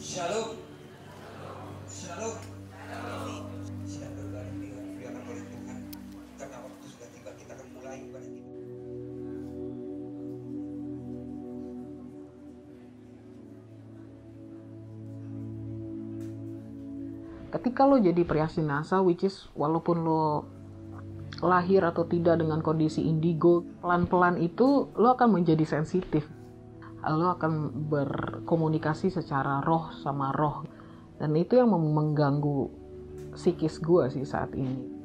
Shalom. Shalom. Silakan kembali dimuliakan oleh Tuhan. Karena waktu sudah tiba, kita akan mulai ibadah kita. Ketika lo jadi perias jenazah, which is walaupun lo lahir atau tidak dengan kondisi indigo, pelan-pelan itu lo akan menjadi sensitif. Lo akan berkomunikasi secara roh sama roh. Dan itu yang mengganggu psikis gue sih saat ini.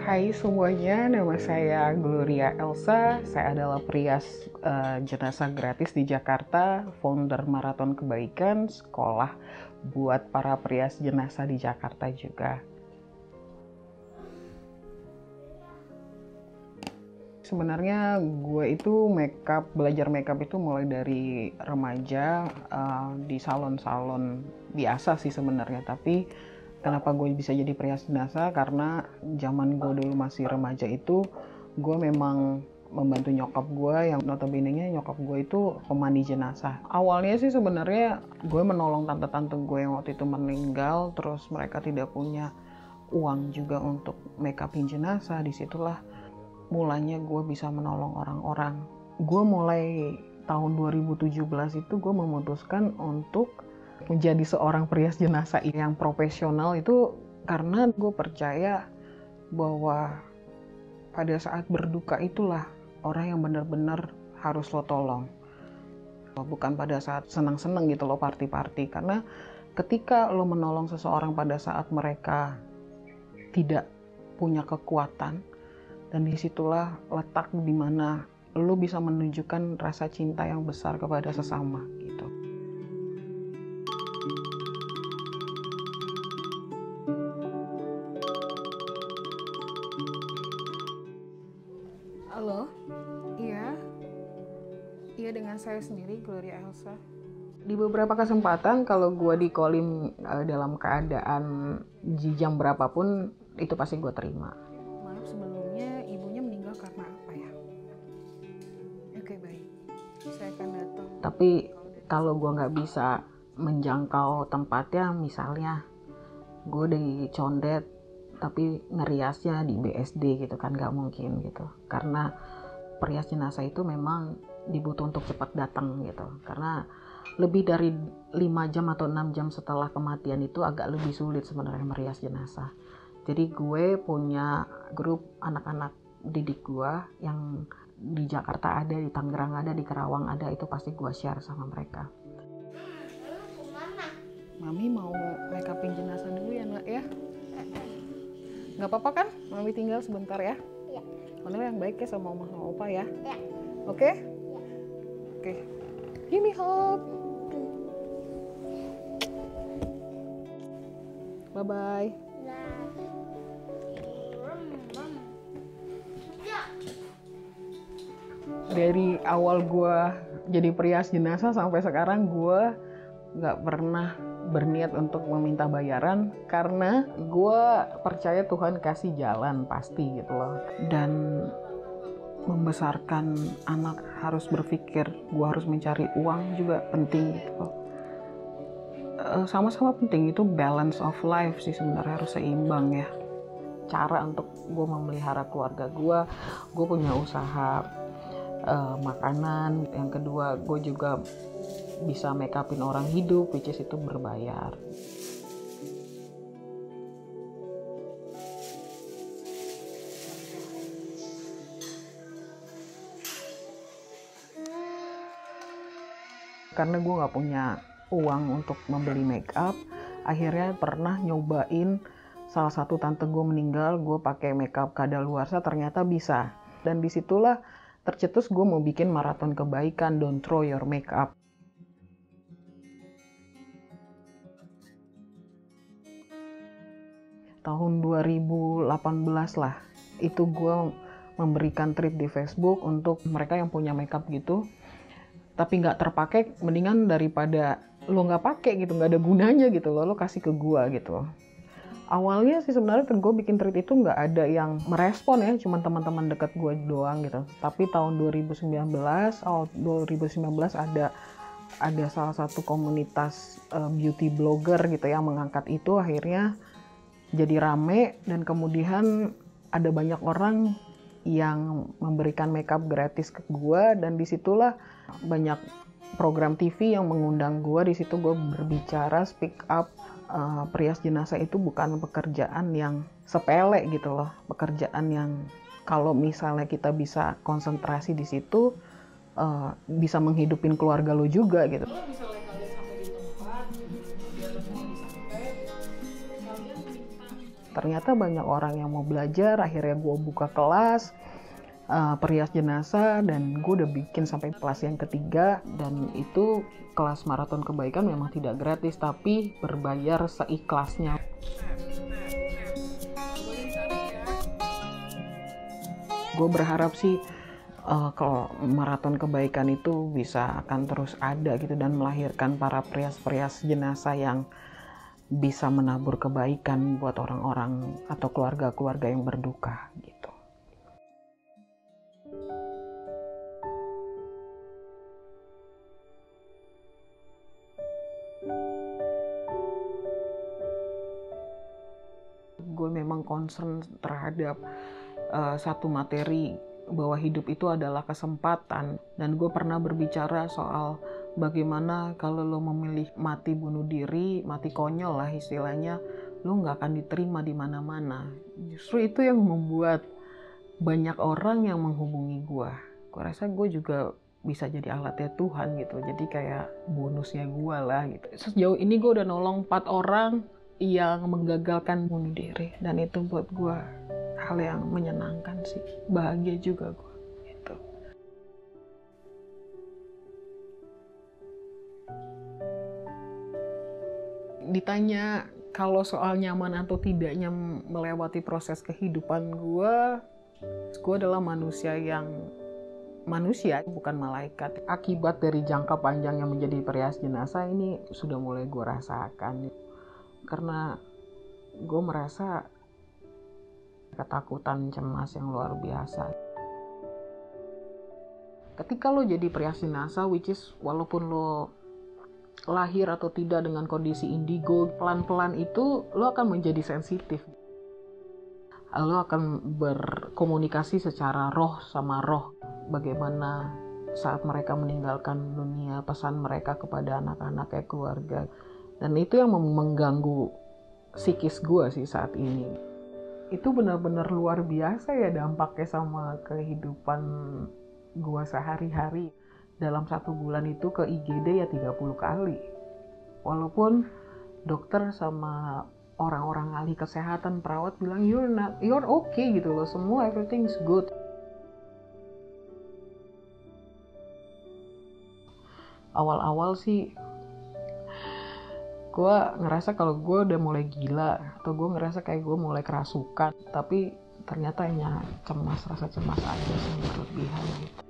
Hai semuanya, nama saya Gloria Elsa. Saya adalah perias jenazah gratis di Jakarta, founder Maraton Kebaikan, sekolah buat para perias jenazah di Jakarta juga. Sebenarnya gue itu belajar makeup itu mulai dari remaja, di salon-salon biasa sih sebenarnya. Tapi kenapa gue bisa jadi perias jenazah? Karena zaman gue dulu masih remaja itu, gue memang membantu nyokap gue yang notabene-nya nyokap gue itu pemandi jenazah. Awalnya sih sebenarnya gue menolong tante-tante gue yang waktu itu meninggal, terus mereka tidak punya uang juga untuk makeupin jenazah. Disitulah mulanya gue bisa menolong orang-orang. Gue mulai tahun 2017 itu gue memutuskan untuk menjadi seorang perias jenazah yang profesional itu karena gue percaya bahwa pada saat berduka itulah orang yang benar-benar harus lo tolong. Bukan pada saat senang-senang gitu lo party-party. Karena ketika lo menolong seseorang pada saat mereka tidak punya kekuatan, dan disitulah letak dimana lo bisa menunjukkan rasa cinta yang besar kepada sesama gitu. Halo, iya dengan saya sendiri Gloria Elsa. Di beberapa kesempatan kalau gue di calling dalam keadaan di jam berapapun itu pasti gue terima. Maaf sebelumnya ibunya meninggal karena apa ya? Oke baik, saya akan datang. Tapi kalau gue nggak bisa menjangkau tempatnya, misalnya gue di Condet tapi ngeriasnya di BSD gitu kan, nggak mungkin gitu. Karena perias jenazah itu memang dibutuh untuk cepat datang gitu. Karena lebih dari 5 jam atau 6 jam setelah kematian itu agak lebih sulit sebenarnya merias jenazah. Jadi gue punya grup anak-anak didik gue yang di Jakarta ada, di Tangerang ada, di Karawang ada, itu pasti gue share sama mereka. Mami mau make upin jenazah dulu ya nak ya? Nggak apa-apa kan? Mami tinggal sebentar ya? Iya. Mana yang baik ya sama Oma sama Opa ya? Iya. Oke? Iya. Oke. Give me hug. Bye-bye. Dari awal gue jadi perias jenazah sampai sekarang gue nggak pernah berniat untuk meminta bayaran karena gue percaya Tuhan kasih jalan pasti gitu loh. Dan membesarkan anak harus berpikir gue harus mencari uang juga penting gitu. Sama-sama penting, itu balance of life sih sebenarnya, harus seimbang ya. Cara untuk gue memelihara keluarga gue punya usaha makanan. Yang kedua gue juga bisa make upin orang hidup, which is itu berbayar. Karena gue gak punya uang untuk membeli make up, akhirnya pernah nyobain salah satu tante gue meninggal, gue pakai make up kadaluarsa, ternyata bisa. Dan disitulah tercetus gue mau bikin maraton kebaikan, don't throw your makeup. Tahun 2018 lah, itu gue memberikan trip di Facebook untuk mereka yang punya makeup gitu, tapi nggak terpakai, mendingan daripada lo nggak pakai gitu, nggak ada gunanya gitu, lo kasih ke gue gitu. Awalnya sih sebenarnya gue bikin tweet itu nggak ada yang merespon ya, cuman teman-teman dekat gue doang gitu. Tapi tahun 2019 ada salah satu komunitas beauty blogger gitu yang mengangkat itu, akhirnya jadi rame dan kemudian ada banyak orang yang memberikan makeup gratis ke gue, dan disitulah banyak program TV yang mengundang gue. Di situ gue berbicara, speak up, perias jenazah itu bukan pekerjaan yang sepele gitu loh, pekerjaan yang kalau misalnya kita bisa konsentrasi di situ bisa menghidupin keluarga lo juga gitu. Ternyata banyak orang yang mau belajar, akhirnya gue buka kelas perias jenazah, dan gue udah bikin sampai kelas yang ketiga, dan itu kelas maraton kebaikan memang tidak gratis tapi berbayar seikhlasnya. Gue berharap sih kalau maraton kebaikan itu bisa akan terus ada gitu dan melahirkan para perias-perias jenazah yang bisa menabur kebaikan buat orang-orang atau keluarga-keluarga yang berduka gitu. Gue memang concern terhadap satu materi bahwa hidup itu adalah kesempatan, dan gue pernah berbicara soal bagaimana kalau lo memilih mati bunuh diri, mati konyol lah istilahnya, lo nggak akan diterima di mana-mana. Justru itu yang membuat banyak orang yang menghubungi gue. Gue rasa gue juga bisa jadi alatnya Tuhan gitu, jadi kayak bonusnya gue lah gitu. Sejauh ini gue udah nolong 4 orang yang menggagalkan bunuh diri, dan itu buat gue hal yang menyenangkan sih, bahagia juga gue gitu. Ditanya kalau soal nyaman atau tidaknya melewati proses kehidupan gue adalah manusia bukan malaikat. Akibat dari jangka panjang yang menjadi perias jenazah ini sudah mulai gue rasakan, karena gue merasa ketakutan, cemas yang luar biasa. Ketika lo jadi perias jenazah, which is walaupun lo lahir atau tidak dengan kondisi indigo, pelan-pelan itu lo akan menjadi sensitif. Lo akan berkomunikasi secara roh sama roh. Bagaimana saat mereka meninggalkan dunia, pesan mereka kepada anak-anaknya, keluarga. Dan itu yang mengganggu psikis gue sih saat ini. Itu benar-benar luar biasa ya dampaknya sama kehidupan gue sehari-hari. Dalam 1 bulan itu ke IGD ya 30 kali. Walaupun dokter sama orang-orang ahli kesehatan, perawat bilang you're okay gitu loh, semua everything's good. Awal-awal sih gue ngerasa kalau gue udah mulai gila, atau gue ngerasa kayak gue mulai kerasukan, tapi ternyata hanya rasa cemas aja yang berlebihan gitu.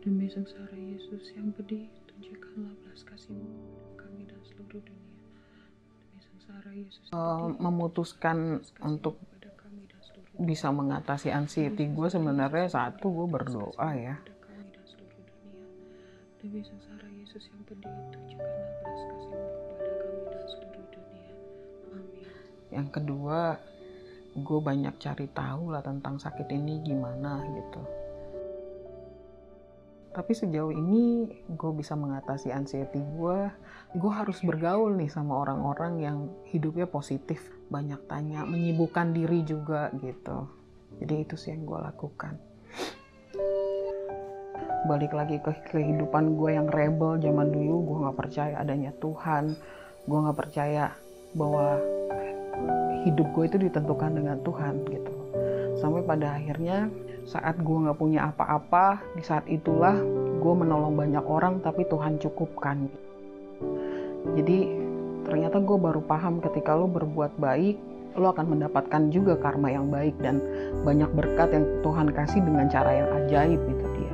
Demi sengsara Yesus yang pedih, tunjukkanlah belas kasih-Mu kami dan seluruh dunia. Demi sengsara Yesus memutuskan untuk bisa mengatasi anxiety gue sebenarnya saat itu gue berdoa ya. Demi sengsara Yesus yang pedih, tunjukkanlah belas kasih-Mu kepada kami dan seluruh dunia. Amin. Yang kedua, gue banyak cari tahu lah tentang sakit ini gimana gitu. Tapi sejauh ini gue bisa mengatasi anxiety gue harus bergaul nih sama orang-orang yang hidupnya positif, banyak tanya, menyibukkan diri juga gitu. Jadi itu sih yang gue lakukan. Balik lagi ke kehidupan gue yang rebel zaman dulu, gue gak percaya adanya Tuhan, gue gak percaya bahwa hidup gue itu ditentukan dengan Tuhan gitu. Sampai pada akhirnya saat gue gak punya apa-apa, di saat itulah gue menolong banyak orang tapi Tuhan cukupkan. Jadi ternyata gue baru paham ketika lo berbuat baik, lo akan mendapatkan juga karma yang baik dan banyak berkat yang Tuhan kasih dengan cara yang ajaib itu dia.